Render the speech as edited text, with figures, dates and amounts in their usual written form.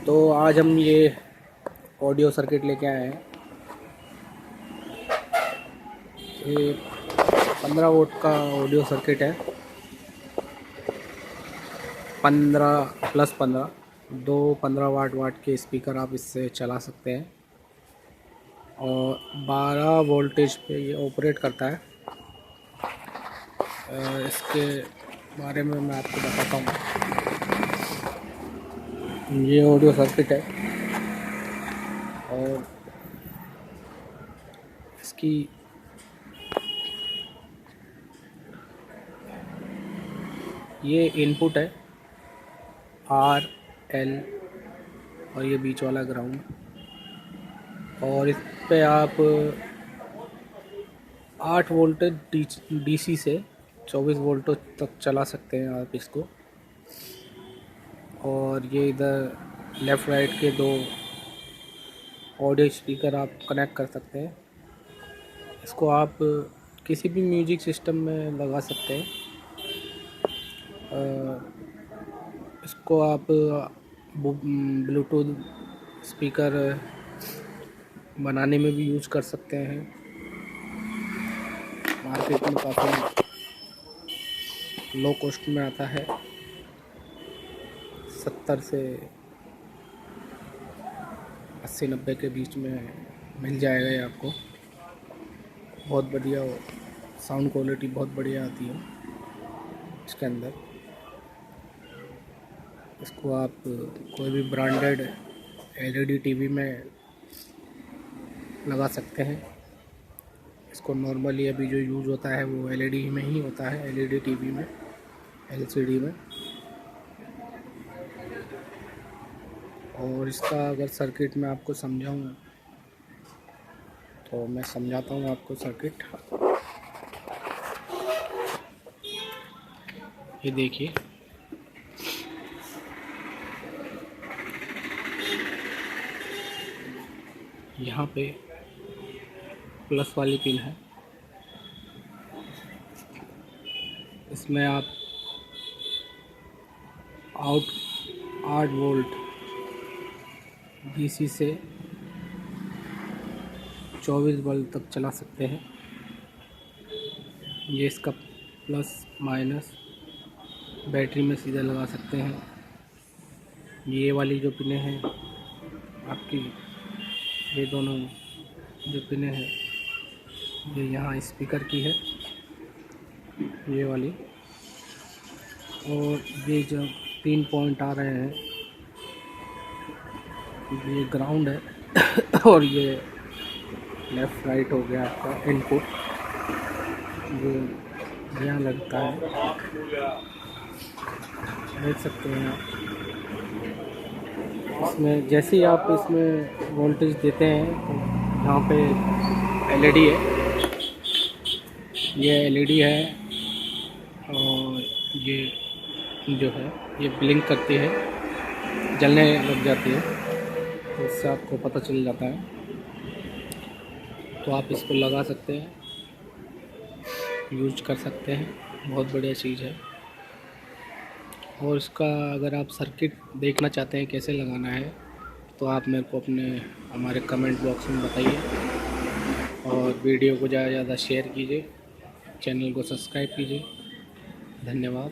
तो आज हम ये ऑडियो सर्किट लेके आए हैं। ये 15 वोल्ट का ऑडियो सर्किट है। 15 प्लस 15 दो 15 वाट के स्पीकर आप इससे चला सकते हैं और 12 वोल्टेज पे ये ऑपरेट करता है। इसके बारे में मैं आपको बताता हूँ। ये ऑडियो सर्किट है और इसकी ये इनपुट है आर एल और ये बीच वाला ग्राउंड, और इस पे आप 8 वोल्ट डीसी से 24 वोल्ट तक चला सकते हैं आप इसको। और ये इधर लेफ़्ट राइट के दो ऑडियो स्पीकर आप कनेक्ट कर सकते हैं। इसको आप किसी भी म्यूजिक सिस्टम में लगा सकते हैं। इसको आप ब्लूटूथ स्पीकर बनाने में भी यूज कर सकते हैं। मार्केट में काफ़ी लो कॉस्ट में आता है, 70 से 80-90 के बीच में मिल जाएगा ये आपको। बहुत बढ़िया साउंड क्वालिटी बहुत बढ़िया आती है इसके अंदर। इसको आप कोई भी ब्रांडेड एलईडी टीवी में लगा सकते हैं। इसको नॉर्मली अभी जो यूज़ होता है वो एलईडी में ही होता है, एलईडी टीवी में, एलसीडी में। और इसका अगर सर्किट मैं आपको समझाऊँ तो मैं समझाता हूँ आपको सर्किट। ये देखिए, यहाँ पे प्लस वाली पिन है। इसमें आप 8 वोल्ट डीसी से 24 वोल्ट तक चला सकते हैं। ये इसका प्लस माइनस बैटरी में सीधा लगा सकते हैं। ये वाली जो पिनें हैं आपकी, ये दोनों जो पिनें हैं ये यहाँ स्पीकर की है, ये वाली। और ये जो 3 पॉइंट आ रहे हैं ये ग्राउंड है और ये लेफ़्ट राइट हो गया आपका इनपुट, जो यहाँ लगता है, देख सकते हैं आप। इसमें जैसे ही आप इसमें वोल्टेज देते हैं तो यहाँ पे एलईडी है, ये एलईडी है और ये जो है ये ब्लिंक करती है, जलने लग जाती है, तो इससे आपको पता चल जाता है। तो आप इसको लगा सकते हैं, यूज कर सकते हैं, बहुत बढ़िया चीज़ है। और इसका अगर आप सर्किट देखना चाहते हैं कैसे लगाना है तो आप मेरे को हमारे कमेंट बॉक्स में बताइए, और वीडियो को ज़्यादा से ज़्यादा शेयर कीजिए, चैनल को सब्सक्राइब कीजिए। धन्यवाद।